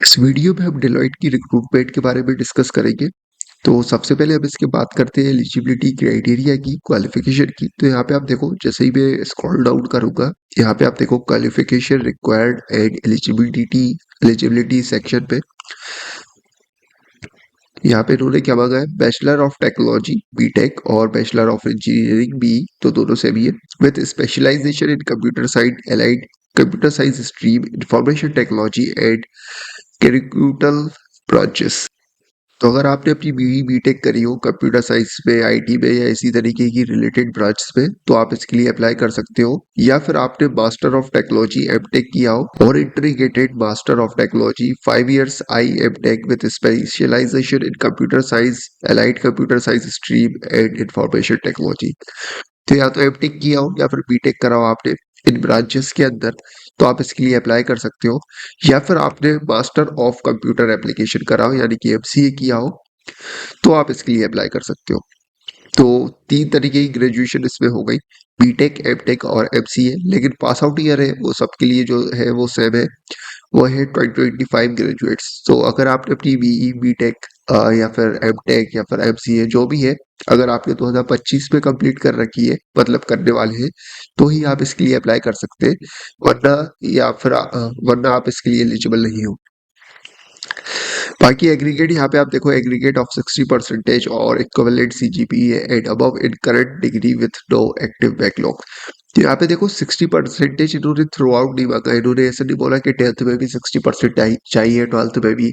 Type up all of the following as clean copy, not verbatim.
इस वीडियो में हम डेलॉइट की रिक्रूटमेंट के बारे में डिस्कस करेंगे। तो सबसे पहले हम इसकी बात करते हैं एलिजिबिलिटी क्राइटेरिया की, क्वालिफिकेशन की। तो यहाँ पे आप देखो, जैसे ही मैं स्क्रॉल डाउन करूंगा, यहाँ पे आप देखो qualification required and eligibility eligibility section पे यहाँ पे इन्होंने क्या मांगा है, बैचलर ऑफ टेक्नोलॉजी बीटेक और बैचलर ऑफ इंजीनियरिंग बी, तो दोनों से भी है, with specialisation in computer science allied computer science stream, information technology and curricular branches. तो अगर आपने अपनी बीई बीटेक करी हो कंप्यूटर साइंस में, आईटी में या इसी तरीके की रिलेटेड ब्रांच में, तो आप इसके लिए अप्लाई कर सकते हो। या फिर आपने मास्टर ऑफ टेक्नोलॉजी एमटेक किया हो और integrated master of technology 5 years I MTech with specialisation in computer science allied computer science stream and information technology. तो या तो एमटेक किया हो या फिर बीटेक करा हो आपने इन ब्रांचेस के अंदर, तो आप इसके लिए अप्लाई कर सकते हो। या फिर आपने मास्टर ऑफ कंप्यूटर एप्लीकेशन करा हो यानी कि एमसीए किया हो, तो आप इसके लिए अप्लाई कर सकते हो। तो 3 तरीके की ग्रेजुएशन इसमें हो गई, बीटेक एमटेक और एमसीए। लेकिन पास आउट ईयर है वो सबके लिए जो है वो सेम है, वो है 2025 ग्रेजुएट्स। तो अगर आपने अपनी बीई बीटेक या फिर एमटेक या फिर एमसीए जो भी है, अगर आपने 2025 में कंप्लीट कर रखी है, मतलब करने वाले हैं, तो ही आप इसके लिए अप्लाई कर सकते हैं। वरना या फिर वरना आप इसके लिए एलिजिबल नहीं हो। बाकी एग्रीगेट यहाँ पे आप देखो, एग्रीगेट ऑफ 60% और equivalent CGPA and above in current degree with no active backlog. तो यहाँ पे देखो 60% इन्होंने थ्रू आउट नहीं मांगा। इन्होंने ऐसा नहीं बोला कि 10th में भी 60% चाहिए, 12th में भी,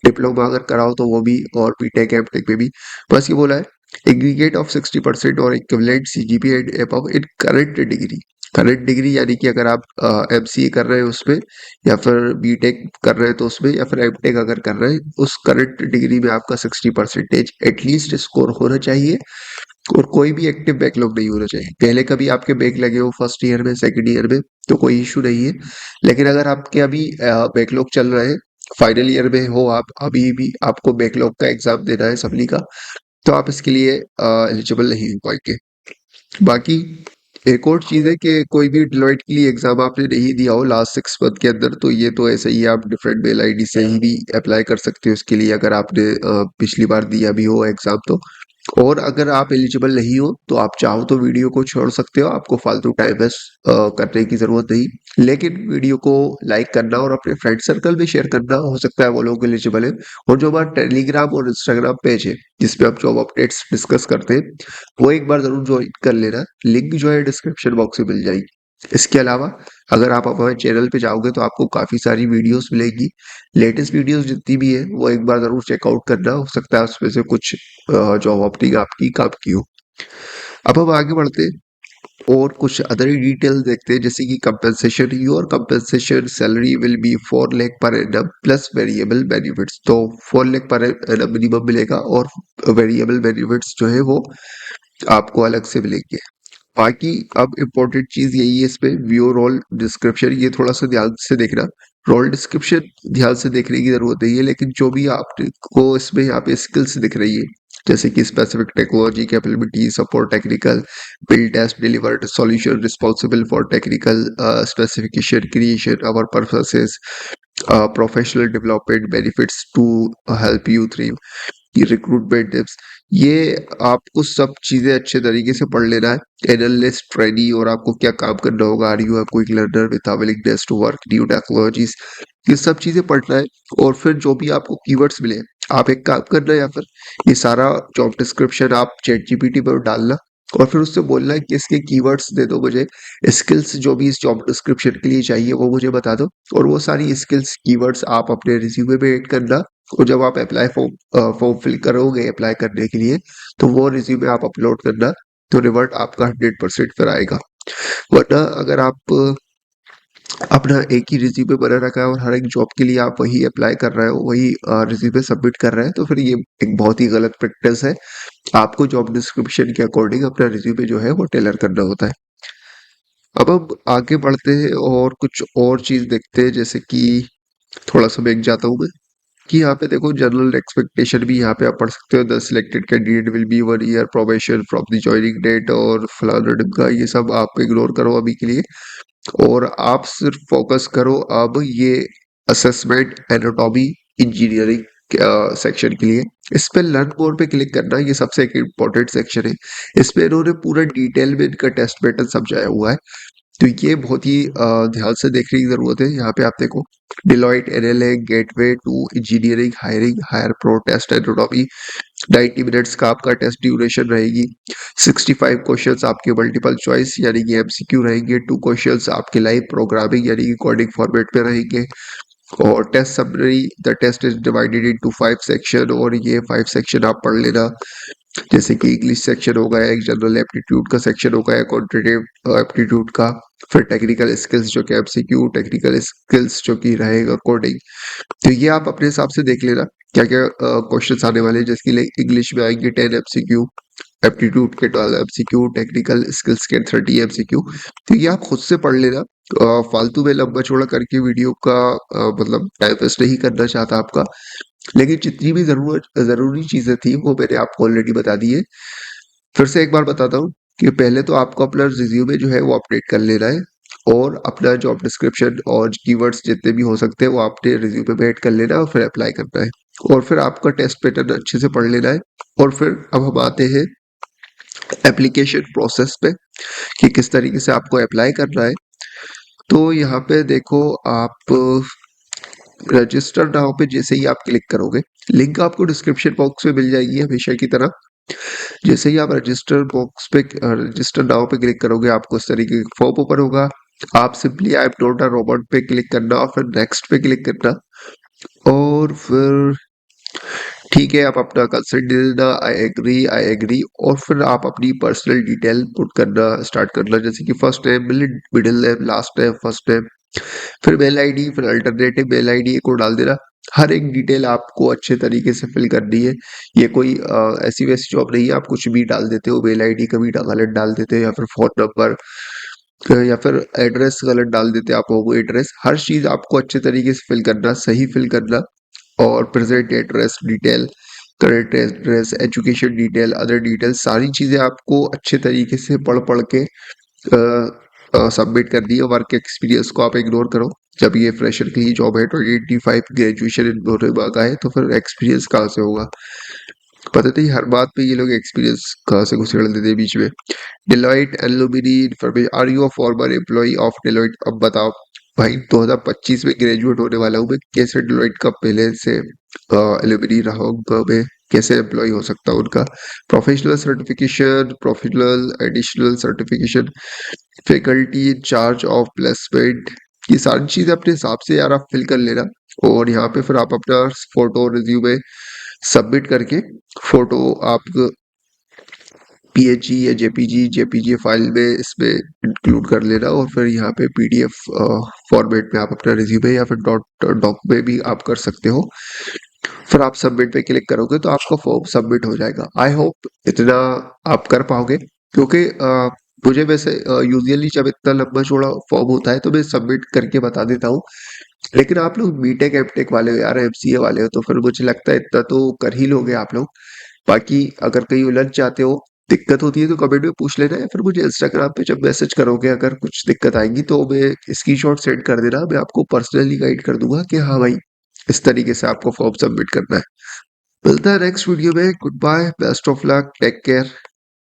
डिप्लोमा अगर कराओ तो वो भी, और बीटेक एमटेक में भी। बस ये बोला है एग्रीगेट ऑफ 60% और equivalent CGPA and above in current degree. Current degree यानी कि अगर आप एमसीए कर रहे हैं उसमें, या फिर बीटेक कर रहे हैं तो उसमें, या फिर एमटेक अगर कर रहे हैं, उस करंट डिग्री में आपका 60% एटलीस्ट स्कोर होना चाहिए। और कोई भी एक्टिव बैकलॉग नहीं होना चाहिए। पहले कभी आपके बैक लगे हो फर्स्ट ईयर में, सेकंड ईयर में, तो कोई इशू नहीं है। लेकिन अगर आपके अभी बैकलॉग चल रहे हैं, फाइनल ईयर में हो आप, अभी भी आपको बैकलॉग का एग्जाम देना है सप्ली का, तो आप इसके लिए एलिजिबल नहीं हो पाएंगे। बाकी एक और चीज है कि कोई भी डिलॉइट के लिए एग्जाम आपने नहीं दिया हो लास्ट 6 मंथ के अंदर, तो ये तो ऐसे ही आप डिफरेंट मेल आईडी से ही भी अप्लाई कर सकते हो इसके लिए, अगर आपने पिछली बार दिया भी हो एग्जाम तो। और अगर आप एलिजिबल नहीं हो तो आप चाहो तो वीडियो को छोड़ सकते हो, आपको फालतू टाइम वेस्ट करने की जरूरत नहीं। लेकिन वीडियो को लाइक करना और अपने फ्रेंड सर्कल में शेयर करना, हो सकता है वो लोग एलिजिबल है। और जो हमारा टेलीग्राम और इंस्टाग्राम पेज है जिसपे हम जॉब अपडेट्स डिस्कस करते हैं, वो एक बार जरूर ज्वाइन कर लेना। लिंक जो है डिस्क्रिप्शन बॉक्स में मिल जाएगी। इसके अलावा अगर आप हमारे चैनल पे जाओगे तो आपको काफी सारी वीडियोस मिलेगी। लेटेस्ट वीडियोस जितनी भी है वो एक बार जरूर चेकआउट करना, हो सकता है उसमें से कुछ जॉब ओपनिंग आपकी काम की हो। अब हम आगे बढ़ते हैं और कुछ अदर डिटेल देखते हैं, जैसे कि compensation. Your compensation salary will be 4 lakh per annum plus variable benefits. तो 4 लाख पर एनम मिनिमम मिलेगा, और वेरिएबल बेनिफिट्स जो है वो आपको अलग से मिलेंगे। बाकी अब इम्पोर्टेंट चीज यही है इसमें, व्यू रोल डिस्क्रिप्शन, ये थोड़ा सा ध्यान से देखना। रोल डिस्क्रिप्शन ध्यान से देखने की जरूरत नहीं है, लेकिन जो भी आपको इसमें यहाँ पे स्किल्स दिख रही है, जैसे कि specific technology capability, support technical, build test delivered solution, responsible for technical specification creation our purposes, professional development benefits to help you three, recruitment tips, ये आपको सब चीजें अच्छे तरीके से पढ़ लेना है। एनालिस्ट ट्रेनी, और आपको क्या काम करना होगा, are you have quick learner with willingness to work new technologies, ये सब चीजें पढ़ना है। और फिर जो भी आपको कीवर्ड्स मिले, आप एक काम करना, या फिर ये सारा जॉब डिस्क्रिप्शन आप चैट जीपीटी पर डालना, और फिर उससे बोलना है कि इसके कीवर्ड्स दे दो मुझे, स्किल्स जो भी इस जॉब डिस्क्रिप्शन के लिए चाहिए वो मुझे बता दो। और वो सारी स्किल्स कीवर्ड्स आप अपने रिज्यूमे में ऐड करना। और जब आप अप्लाई फॉर्म फिल करोगे अप्लाई करने के लिए, तो वो रिज्यूमे आप अपलोड करना, तो रिवर्ट आपका 100% फिर आएगा। वरना अगर आप अपना एक ही रिज्यूमे बना रखा है और हर एक जॉब के लिए आप वही अप्लाई कर रहे हो, वही रिज्यूमे सबमिट कर रहे हैं, तो फिर ये एक बहुत ही गलत प्रैक्टिस है। आपको जॉब डिस्क्रिप्शन के अकॉर्डिंग अपना रिज्यूमे जो है वो टेलर करना होता है। अब हम आगे बढ़ते हैं और कुछ और चीज देखते हैं, जैसे कि थोड़ा सा बैक जाता हूँ मैं, कि यहाँ पे देखो जनरल एक्सपेक्टेशन भी यहाँ पे आप पढ़ सकते हो। The selected candidate will be 1 year probation from the joining date, और फलाना ढिमका, ये सब आप इग्नोर करो अभी के लिए। और आप सिर्फ फोकस करो अब ये असेसमेंट, एनाटॉमी, इंजीनियरिंग सेक्शन के लिए। इस पे लर्न मोर पे क्लिक करना, ये सबसे एक इम्पोर्टेंट सेक्शन है। इसमें इन्होंने पूरा डिटेल में इनका टेस्ट पैटर्न समझाया हुआ है, तो ये बहुत ही ध्यान से देखने की जरूरत है। यहाँ पे आप देखो, Deloitte, NLA, gateway to engineering, hiring, hire pro, test anatomy, 90 minutes का आपका टेस्ट ड्यूरेशन रहेगी। 65 क्वेश्चंस आपके मल्टीपल चॉइस यानी कि एमसीक्यू रहेंगे। 2 क्वेश्चंस आपके लाइव प्रोग्रामिंग यानी कि कोडिंग फॉर्मेट में रहेंगे। और test summary, the test is divided into 5 section, और ये 5 सेक्शन आप पढ़ लेना। जैसे कि इंग्लिश सेक्शन होगा, एक जनरल एप्टीट्यूड का सेक्शन होगा, एक क्वांटिटेटिव एप्टीट्यूड का, फिर टेक्निकल स्किल्स जो कि एमसीक्यू, टेक्निकल स्किल्स जो कि रहेगा कोडिंग। तो ये आप अपने हिसाब से देख लेना क्या क्या क्वेश्चंस आने वाले हैं। जैसे कि इंग्लिश में आएंगे 10 एमसीक्यू, एप्टीट्यूड के 12 एमसीक्यू, टेक्निकल स्किल्स के 30 एमसीक्यू। तो ये आप खुद से पढ़ लेना। फालतू में लंबा चौड़ा करके वीडियो का मतलब टाइम वेस्ट नहीं करना चाहता आपका, लेकिन जितनी भी जरूरी चीजें थी वो मैंने आपको ऑलरेडी बता दी है। फिर से एक बार बताता हूँ कि पहले तो आपको अपना रिज्यूमे जो है वो अपडेट कर लेना है, और अपना जॉब डिस्क्रिप्शन और कीवर्ड्स जितने भी हो सकते हैं वो आपने रिज्यूमे में ऐड कर लेना है, और फिर अप्लाई करना है। और फिर आपका टेस्ट पैटर्न अच्छे से पढ़ लेना है। और फिर अब हम आते हैं एप्लीकेशन प्रोसेस पे कि किस तरीके से आपको अप्लाई करना है। तो यहाँ पे देखो, आप रजिस्टर नाउ पे जैसे ही आप क्लिक करोगे, लिंक आपको डिस्क्रिप्शन बॉक्स में मिल जाएगी हमेशा की तरह। जैसे ही आप रजिस्टर बॉक्स पे रजिस्टर नाउ पे क्लिक करोगे, आपको इस तरीके का फॉर्म ओपन होगा। आप simply I am not a robot पे क्लिक करना, और फिर नेक्स्ट पे क्लिक करना, और फिर ठीक है, आप अपना कंसेंट दे देना, आई एग्री, और फिर आप अपनी पर्सनल डिटेल पुट करना स्टार्ट करना, जैसे कि first name, middle name, last name, first name, फिर मेल आईडी, फिर अल्टरनेटिव मेल आईडी को डाल देना। हर एक डिटेल आपको अच्छे तरीके से फिल करनी है। ये कोई ऐसी वैसी जॉब नहीं है आप कुछ भी डाल देते हो, मेल आईडी कभी गलत डाल देते हो, या फिर फोन नंबर, या फिर एड्रेस गलत डाल देते हैं आप, वो एड्रेस, हर चीज आपको अच्छे तरीके से फिल करना, सही फिल करना। और present address detail, current address, education detail, other detail, सारी चीजें आपको अच्छे तरीके से पढ़ पढ़ के सबमिट कर दी है। वर्क एक्सपीरियंस को आप इग्नोर करो, जब ये फ्रेशर की ही जॉब है। 25 ग्रेजुएशन इन्होंने मांगा है, तो फिर एक्सपीरियंस कहाँ से होगा? पता नहीं हर बात पे ये लोग एक्सपीरियंस कहाँ से घुसेड़ देते हैं बीच में। Deloitte alumni information, are you a former employ of Deloitte? अब बताओ भाई, 2025 में ग्रेजुएट होने वाला हूँ मैं, कैसे डिलॉइट का पहले से एलुमनी रहा हूँ मैं, कैसे एम्प्लॉय हो सकता हूँ उनका? Professional certification, professional additional certification, faculty in charge of placement, ये सारी चीजें अपने हिसाब से यार आप फिल कर लेना। और यहाँ पे फिर आप अपना फोटो रिज्यूमे सबमिट करके, फोटो आप पीएचई या जेपीजी फाइल में इसमें इंक्लूड कर लेना, और फिर यहाँ पे पीडीएफ फॉर्मेट में आप अपना रिज्यूमे या फिर डॉक में भी आप कर सकते हो। फिर आप सबमिट पे क्लिक करोगे तो आपका फॉर्म सबमिट हो जाएगा। आई होप इतना आप कर पाओगे, क्योंकि मुझे वैसे यूजुअली जब इतना लंबा चौड़ा फॉर्म होता है तो मैं सबमिट करके बता देता हूँ, लेकिन आप लोग बीटेक एमटेक वाले हो यार, एमसीए वाले हो, तो फिर मुझे लगता है इतना तो कर ही लोगे आप लोग। बाकी अगर कहीं उलझ जाते हो, दिक्कत होती है, तो कमेंट में पूछ लेना, या फिर मुझे इंस्टाग्राम पे जब मैसेज करोगे अगर कुछ दिक्कत आएगी तो मैं स्क्रीनशॉट सेंड कर देना, मैं आपको पर्सनली गाइड कर दूंगा कि हाँ भाई इस तरीके से आपको फॉर्म सबमिट करना है। मिलता है नेक्स्ट वीडियो में। Goodbye, best of luck, take care.